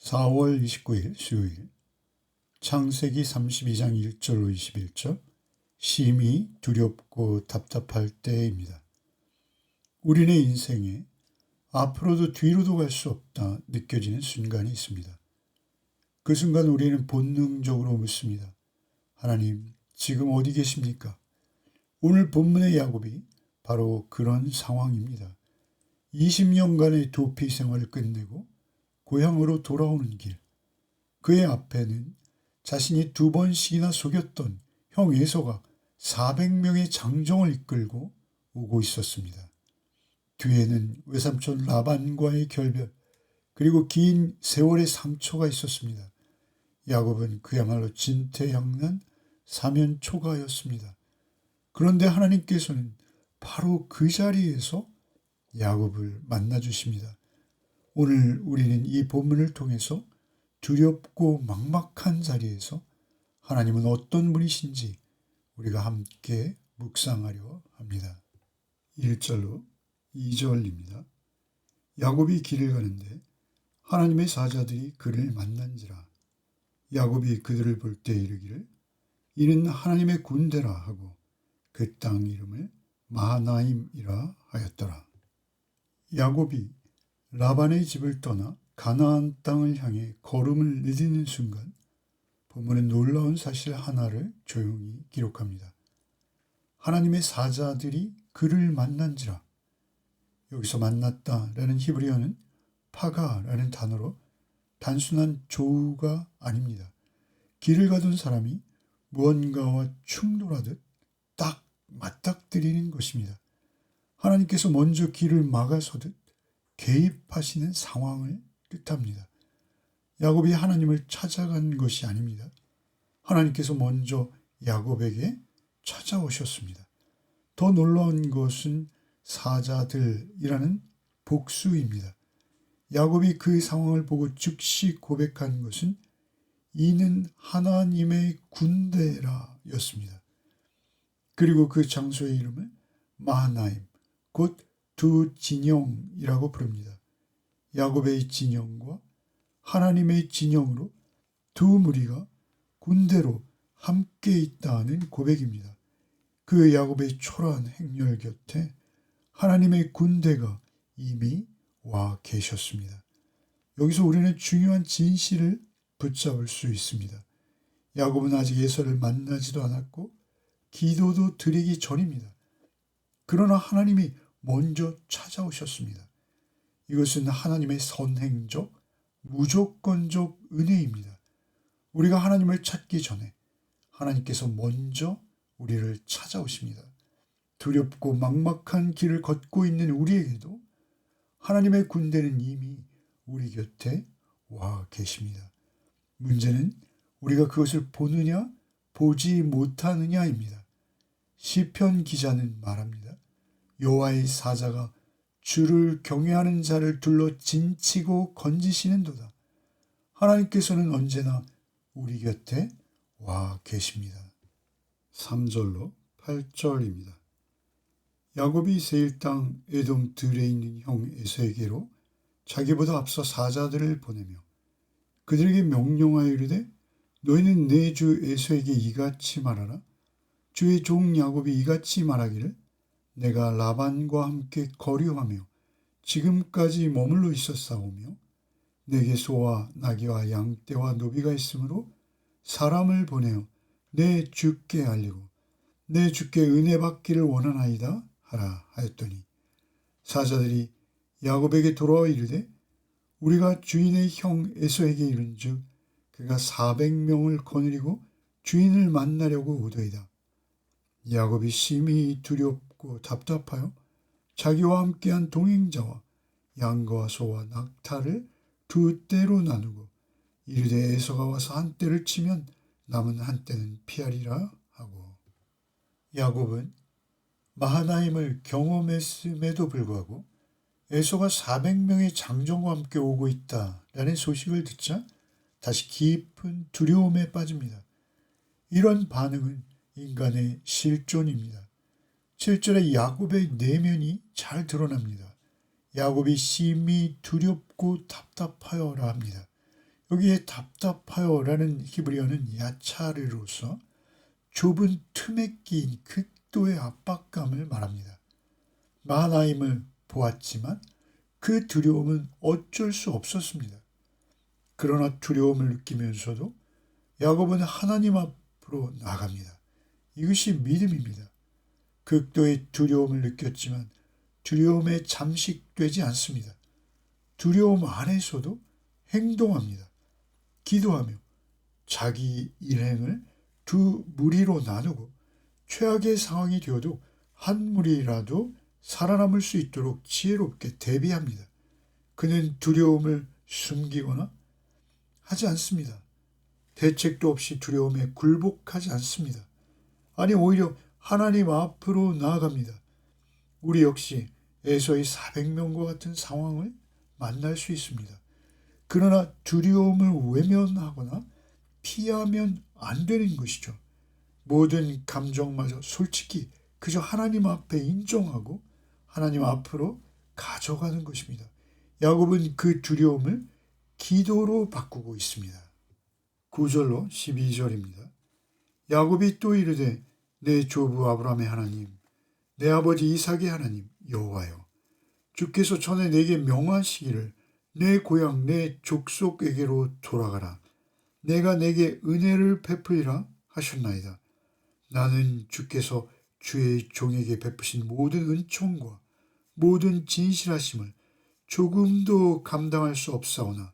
4월 29일 수요일 창세기 32장 1절로 21절 심히 두렵고 답답할 때입니다. 우리네 인생에 앞으로도 뒤로도 갈 수 없다 느껴지는 순간이 있습니다. 그 순간 우리는 본능적으로 묻습니다. 하나님, 지금 어디 계십니까? 오늘 본문의 야곱이 바로 그런 상황입니다. 20년간의 도피 생활을 끝내고 고향으로 돌아오는 길, 그의 앞에는 자신이 2번씩이나 속였던 형 에서가 400명의 장정을 이끌고 오고 있었습니다. 뒤에는 외삼촌 라반과의 결별, 그리고 긴 세월의 상처가 있었습니다. 야곱은 그야말로 진퇴양난 사면초가였습니다. 그런데 하나님께서는 바로 그 자리에서 야곱을 만나주십니다. 오늘 우리는 이 본문을 통해서 두렵고 막막한 자리에서 하나님은 어떤 분이신지 우리가 함께 묵상하려 합니다. 1절로 2절입니다. 야곱이 길을 가는데 하나님의 사자들이 그를 만난지라. 야곱이 그들을 볼 때 이르기를 이는 하나님의 군대라 하고 그 땅 이름을 마하나임이라 하였더라. 야곱이 라반의 집을 떠나 가나안 땅을 향해 걸음을 내딛는 순간 본문은 놀라운 사실 하나를 조용히 기록합니다. 하나님의 사자들이 그를 만난지라. 여기서 만났다라는 히브리어는 파가라는 단어로 단순한 조우가 아닙니다. 길을 가던 사람이 무언가와 충돌하듯 딱 맞닥뜨리는 것입니다. 하나님께서 먼저 길을 막아서듯 개입하시는 상황을 뜻합니다. 야곱이 하나님을 찾아간 것이 아닙니다. 하나님께서 먼저 야곱에게 찾아오셨습니다. 더 놀라운 것은 사자들이라는 복수입니다. 야곱이 그 상황을 보고 즉시 고백한 것은 이는 하나님의 군대라 였습니다. 그리고 그 장소의 이름을 마하나임, 곧 두 진영이라고 부릅니다. 야곱의 진영과 하나님의 진영으로 두 무리가 군대로 함께 있다는 고백입니다. 그 야곱의 초라한 행렬 곁에 하나님의 군대가 이미 와 계셨습니다. 여기서 우리는 중요한 진실을 붙잡을 수 있습니다. 야곱은 아직 에서를 만나지도 않았고 기도도 드리기 전입니다. 그러나 하나님이 먼저 찾아오셨습니다. 이것은 하나님의 선행적, 무조건적 은혜입니다. 우리가 하나님을 찾기 전에 하나님께서 먼저 우리를 찾아오십니다. 두렵고 막막한 길을 걷고 있는 우리에게도 하나님의 군대는 이미 우리 곁에 와 계십니다. 문제는 우리가 그것을 보느냐 보지 못하느냐입니다. 시편 기자는 말합니다. 여호와의 사자가 주를 경외하는 자를 둘러 진치고 건지시는도다. 하나님께서는 언제나 우리 곁에 와 계십니다. 3절로 8절입니다. 야곱이 세일 땅 에돔 들에 있는 형 에서에게로 자기보다 앞서 사자들을 보내며 그들에게 명령하여 이르되 너희는 내 주 에서에게 이같이 말하라. 주의 종 야곱이 이같이 말하기를 내가 라반과 함께 거류하며 지금까지 머물러 있었사오며 내게 소와 나귀와 양떼와 노비가 있으므로 사람을 보내어 내 주께 알리고 내 주께 은혜 받기를 원하나이다 하라 하였더니 사자들이 야곱에게 돌아와 이르되 우리가 주인의 형 에서에게 이른즉 그가 400명을 거느리고 주인을 만나려고 오더이다. 야곱이 심히 두렵고 답답하여 자기와 함께한 동행자와 양과 소와 낙타를 두 떼로 나누고 이르되 에서가 와서 한 떼를 치면 남은 한 떼는 피하리라 하고. 야곱은 마하나임을 경험했음에도 불구하고 에서가 400명의 장정과 함께 오고 있다라는 소식을 듣자 다시 깊은 두려움에 빠집니다. 이런 반응은 인간의 실존입니다. 7절에 야곱의 내면이 잘 드러납니다. 야곱이 심히 두렵고 답답하여라 합니다. 여기에 답답하여라는 히브리어는 야차르로서 좁은 틈에 끼인 극도의 압박감을 말합니다. 마하나임을 보았지만 그 두려움은 어쩔 수 없었습니다. 그러나 두려움을 느끼면서도 야곱은 하나님 앞으로 나갑니다. 이것이 믿음입니다. 극도의 두려움을 느꼈지만 두려움에 잠식되지 않습니다. 두려움 안에서도 행동합니다. 기도하며 자기 일행을 두 무리로 나누고 최악의 상황이 되어도 한 무리라도 살아남을 수 있도록 지혜롭게 대비합니다. 그는 두려움을 숨기거나 하지 않습니다. 대책도 없이 두려움에 굴복하지 않습니다. 아니 오히려 하나님 앞으로 나아갑니다. 우리 역시 에서의 400명과 같은 상황을 만날 수 있습니다. 그러나 두려움을 외면하거나 피하면 안 되는 것이죠. 모든 감정마저 솔직히 그저 하나님 앞에 인정하고 하나님 앞으로 가져가는 것입니다. 야곱은 그 두려움을 기도로 바꾸고 있습니다. 9절로 12절입니다. 야곱이 또 이르되 내 조부 아브라함의 하나님, 내 아버지 이삭의 하나님 여호와여, 주께서 전에 내게 명하시기를 내 고향 내 족속에게로 돌아가라. 내가 내게 은혜를 베풀리라 하셨나이다. 나는 주께서 주의 종에게 베푸신 모든 은총과 모든 진실하심을 조금도 감당할 수 없사오나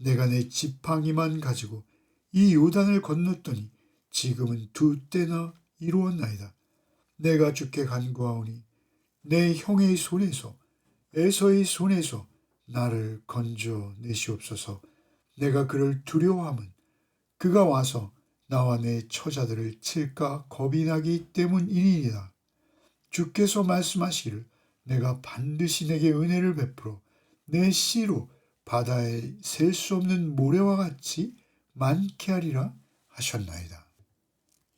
내가 내 지팡이만 가지고 이 요단을 건넜더니 지금은 2때나 이루었나이다. 내가 주께 간구하오니 내 형의 손에서 에서의 손에서 나를 건져내시옵소서. 내가 그를 두려워함은 그가 와서 나와 내 처자들을 칠까 겁이 나기 때문이니이다. 주께서 말씀하시기를 내가 반드시 내게 은혜를 베풀어 내 씨로 바다에 셀 수 없는 모래와 같이 많게 하리라 하셨나이다.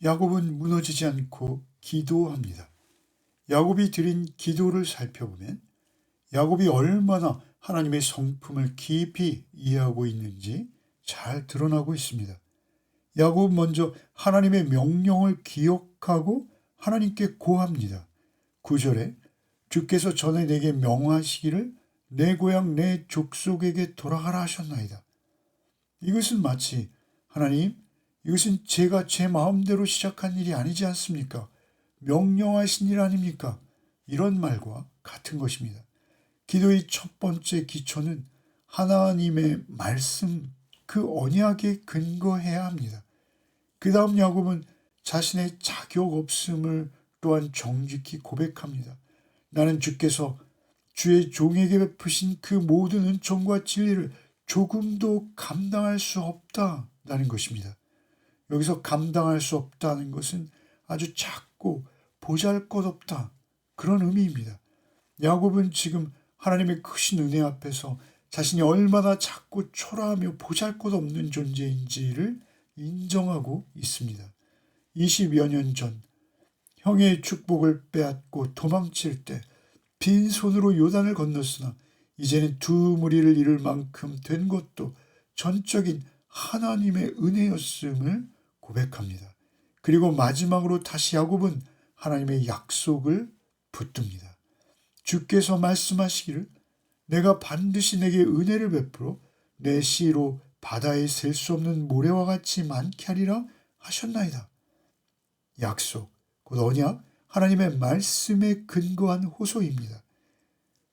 야곱은 무너지지 않고 기도합니다. 야곱이 드린 기도를 살펴보면 야곱이 얼마나 하나님의 성품을 깊이 이해하고 있는지 잘 드러나고 있습니다. 야곱은 먼저 하나님의 명령을 기억하고 하나님께 고합니다. 9절에 주께서 전에 내게 명하시기를 내 고향 내 족속에게 돌아가라 하셨나이다. 이것은 마치 하나님, 이것은 제가 제 마음대로 시작한 일이 아니지 않습니까? 명령하신 일 아닙니까? 이런 말과 같은 것입니다. 기도의 첫 번째 기초는 하나님의 말씀, 그 언약에 근거해야 합니다. 그 다음 야곱은 자신의 자격 없음을 또한 정직히 고백합니다. 나는 주께서 주의 종에게 베푸신 그 모든 은총과 진리를 조금도 감당할 수 없다라는 것입니다. 여기서 감당할 수 없다는 것은 아주 작고 보잘것없다 그런 의미입니다. 야곱은 지금 하나님의 크신 은혜 앞에서 자신이 얼마나 작고 초라하며 보잘것없는 존재인지를 인정하고 있습니다. 20여 년 전 형의 축복을 빼앗고 도망칠 때 빈손으로 요단을 건넜으나 이제는 두 무리를 이룰 만큼 된 것도 전적인 하나님의 은혜였음을 고백합니다. 그리고 마지막으로 다시 야곱은 하나님의 약속을 붙듭니다. 주께서 말씀하시기를 내가 반드시 내게 은혜를 베풀어 내 씨로 바다에 셀 수 없는 모래와 같이 많게 하리라 하셨나이다. 약속, 곧 언약, 하나님의 말씀에 근거한 호소입니다.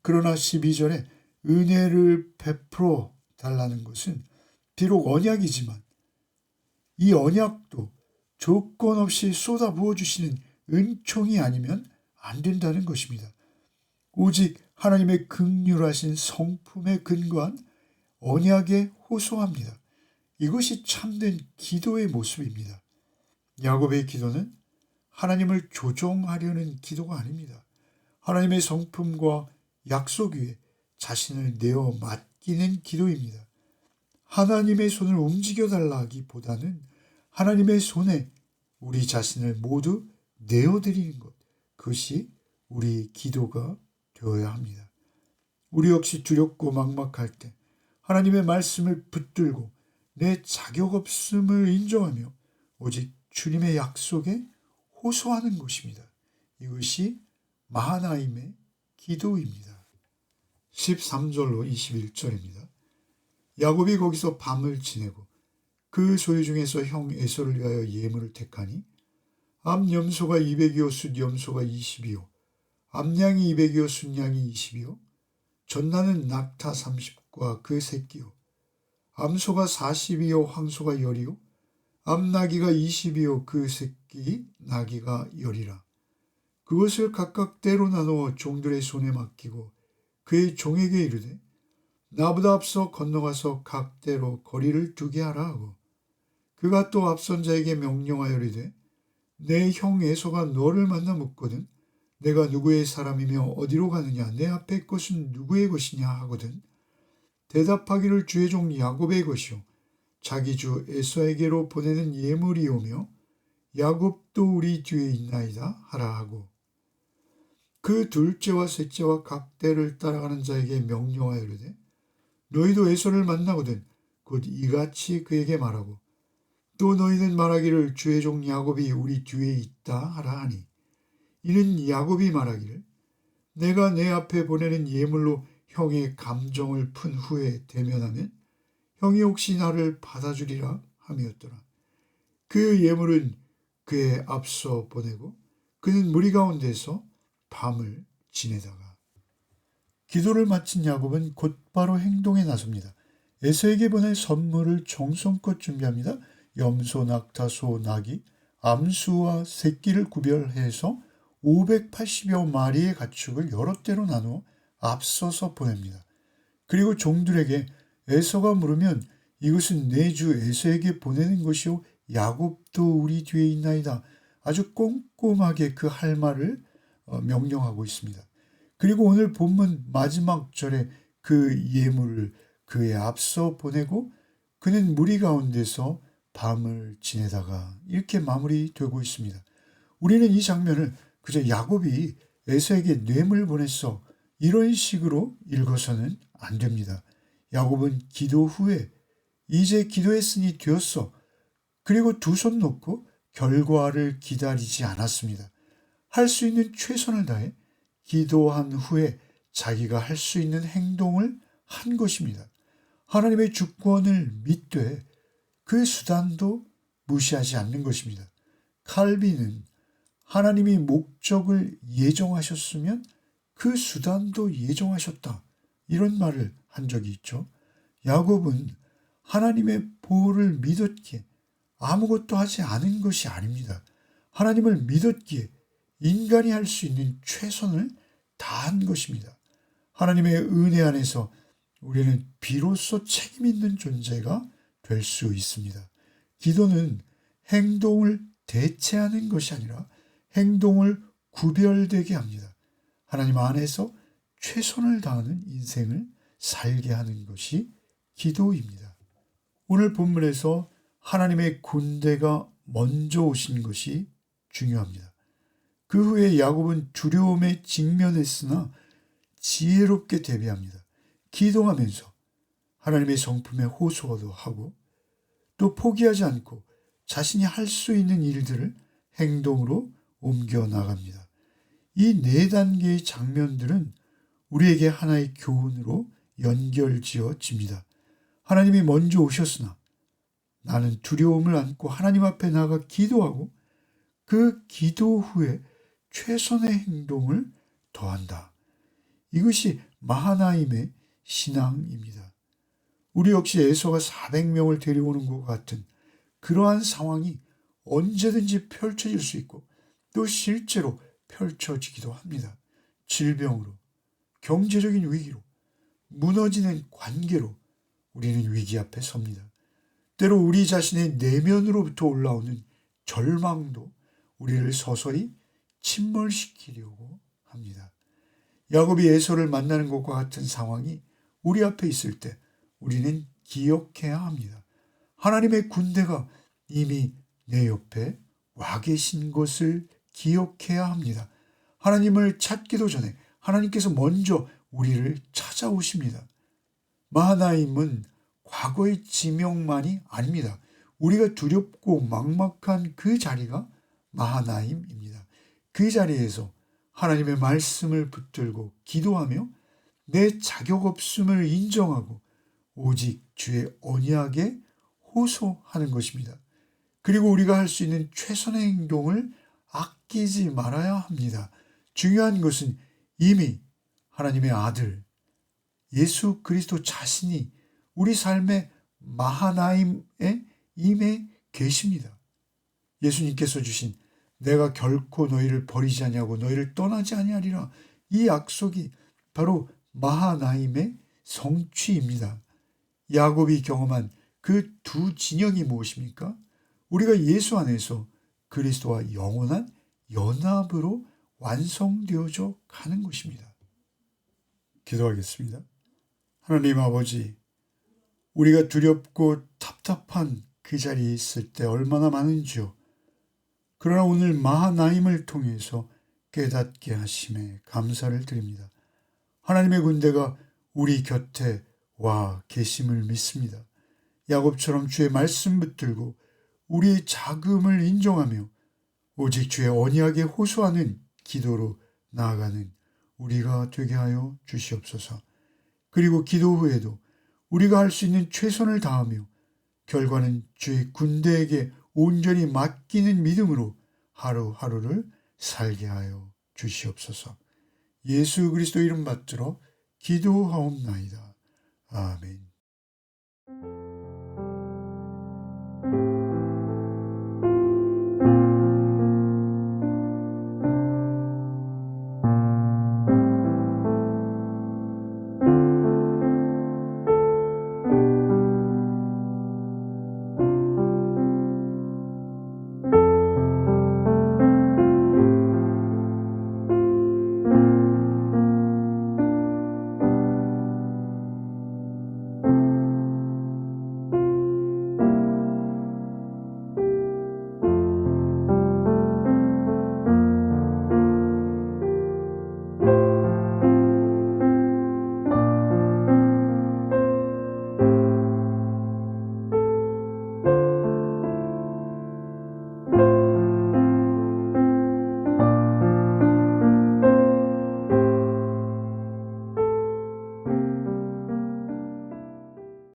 그러나 12절에 은혜를 베풀어 달라는 것은 비록 언약이지만 이 언약도 조건 없이 쏟아부어 주시는 은총이 아니면 안 된다는 것입니다. 오직 하나님의 긍휼하신 성품에 근거한 언약에 호소합니다. 이것이 참된 기도의 모습입니다. 야곱의 기도는 하나님을 조종하려는 기도가 아닙니다. 하나님의 성품과 약속 위에 자신을 내어 맡기는 기도입니다. 하나님의 손을 움직여달라 하기보다는 하나님의 손에 우리 자신을 모두 내어드리는 것, 그것이 우리 기도가 되어야 합니다. 우리 역시 두렵고 막막할 때 하나님의 말씀을 붙들고 내 자격 없음을 인정하며 오직 주님의 약속에 호소하는 것입니다. 이것이 마하나임의 기도입니다. 13절로 21절입니다. 야곱이 거기서 밤을 지내고 그 소유 중에서 형 에서를 위하여 예물을 택하니 암 염소가 200이요 숫 염소가 20이요 암양이 200이요 숫양이 20이요 전나는 낙타 30과 그 새끼요 암소가 40이요 황소가 10이요 암나귀가 20이요 그 새끼 나귀가 10이라. 그것을 각각 때로 나누어 종들의 손에 맡기고 그의 종에게 이르되 나보다 앞서 건너가서 각 때로 거리를 두게 하라 하고 그가 또 앞선 자에게 명령하여 이르되 내 형 에서가 너를 만나 묻거든 내가 누구의 사람이며 어디로 가느냐 내 앞에 것은 누구의 것이냐 하거든 대답하기를 주의 종 야곱의 것이요 자기 주 에서에게로 보내는 예물이오며 야곱도 우리 뒤에 있나이다 하라 하고 그 둘째와 셋째와 각 때를 따라가는 자에게 명령하여 이르되 너희도 에서를 만나거든 곧 이같이 그에게 말하고 또 너희는 말하기를 주의 종 야곱이 우리 뒤에 있다 하라 하니 이는 야곱이 말하기를 내가 내 앞에 보내는 예물로 형의 감정을 푼 후에 대면하면 형이 혹시 나를 받아주리라 함이었더라. 그 예물은 그의 앞서 보내고 그는 무리 가운데서 밤을 지내다가 기도를 마친 야곱은 곧바로 행동에 나섭니다. 에서에게 보낼 선물을 정성껏 준비합니다. 염소, 낙타, 소, 나귀, 암수와 새끼를 구별해서 580여 마리의 가축을 여러 때로 나누어 앞서서 보냅니다. 그리고 종들에게 에서가 물으면 이것은 내 주 에서에게 보내는 것이요 야곱도 우리 뒤에 있나이다. 아주 꼼꼼하게 그 할 말을 명령하고 있습니다. 그리고 오늘 본문 마지막 절에 그 예물을 그의 앞서 보내고 그는 무리 가운데서 밤을 지내다가 이렇게 마무리되고 있습니다. 우리는 이 장면을 그저 야곱이 에서에게 뇌물 보냈어 이런 식으로 읽어서는 안 됩니다. 야곱은 기도 후에 이제 기도했으니 되었어. 그리고 두 손 놓고 결과를 기다리지 않았습니다. 할 수 있는 최선을 다해 기도한 후에 자기가 할 수 있는 행동을 한 것입니다. 하나님의 주권을 믿되 그 수단도 무시하지 않는 것입니다. 칼빈은 하나님이 목적을 예정하셨으면 그 수단도 예정하셨다. 이런 말을 한 적이 있죠. 야곱은 하나님의 보호를 믿었기에 아무것도 하지 않은 것이 아닙니다. 하나님을 믿었기에 인간이 할 수 있는 최선을 다한 것입니다. 하나님의 은혜 안에서 우리는 비로소 책임 있는 존재가 될 수 있습니다. 기도는 행동을 대체하는 것이 아니라 행동을 구별되게 합니다. 하나님 안에서 최선을 다하는 인생을 살게 하는 것이 기도입니다. 오늘 본문에서 하나님의 군대가 먼저 오신 것이 중요합니다. 그 후에 야곱은 두려움에 직면했으나 지혜롭게 대비합니다. 기도하면서 하나님의 성품에 호소도 하고 또 포기하지 않고 자신이 할 수 있는 일들을 행동으로 옮겨 나갑니다. 이 네 단계의 장면들은 우리에게 하나의 교훈으로 연결지어집니다. 하나님이 먼저 오셨으나 나는 두려움을 안고 하나님 앞에 나가 기도하고 그 기도 후에 최선의 행동을 더한다. 이것이 마하나임의 신앙입니다. 우리 역시 에서가 400명을 데려오는 것 같은 그러한 상황이 언제든지 펼쳐질 수 있고 또 실제로 펼쳐지기도 합니다. 질병으로, 경제적인 위기로, 무너지는 관계로 우리는 위기 앞에 섭니다. 때로 우리 자신의 내면으로부터 올라오는 절망도 우리를 서서히 침몰시키려고 합니다. 야곱이 에서를 만나는 것과 같은 상황이 우리 앞에 있을 때 우리는 기억해야 합니다. 하나님의 군대가 이미 내 옆에 와 계신 것을 기억해야 합니다. 하나님을 찾기도 전에 하나님께서 먼저 우리를 찾아오십니다. 마하나임은 과거의 지명만이 아닙니다. 우리가 두렵고 막막한 그 자리가 마하나임입니다. 그 자리에서 하나님의 말씀을 붙들고 기도하며 내 자격 없음을 인정하고 오직 주의 언약에 호소하는 것입니다. 그리고 우리가 할 수 있는 최선의 행동을 아끼지 말아야 합니다. 중요한 것은 이미 하나님의 아들 예수 그리스도 자신이 우리 삶의 마하나임에 임해 계십니다. 예수님께서 주신 내가 결코 너희를 버리지 아니하고 너희를 떠나지 아니하리라, 이 약속이 바로 마하나임의 성취입니다. 야곱이 경험한 그 두 진영이 무엇입니까? 우리가 예수 안에서 그리스도와 영원한 연합으로 완성되어져 가는 것입니다. 기도하겠습니다. 하나님 아버지, 우리가 두렵고 답답한 그 자리에 있을 때 얼마나 많은지요. 그러나 오늘 마하나임을 통해서 깨닫게 하심에 감사를 드립니다. 하나님의 군대가 우리 곁에 와 계심을 믿습니다. 야곱처럼 주의 말씀 붙들고 우리의 자금을 인정하며 오직 주의 언약에 호소하는 기도로 나아가는 우리가 되게 하여 주시옵소서. 그리고 기도 후에도 우리가 할 수 있는 최선을 다하며 결과는 주의 군대에게 온전히 맡기는 믿음으로 하루하루를 살게 하여 주시옵소서. 예수 그리스도 이름 받들어 기도하옵나이다. 아멘.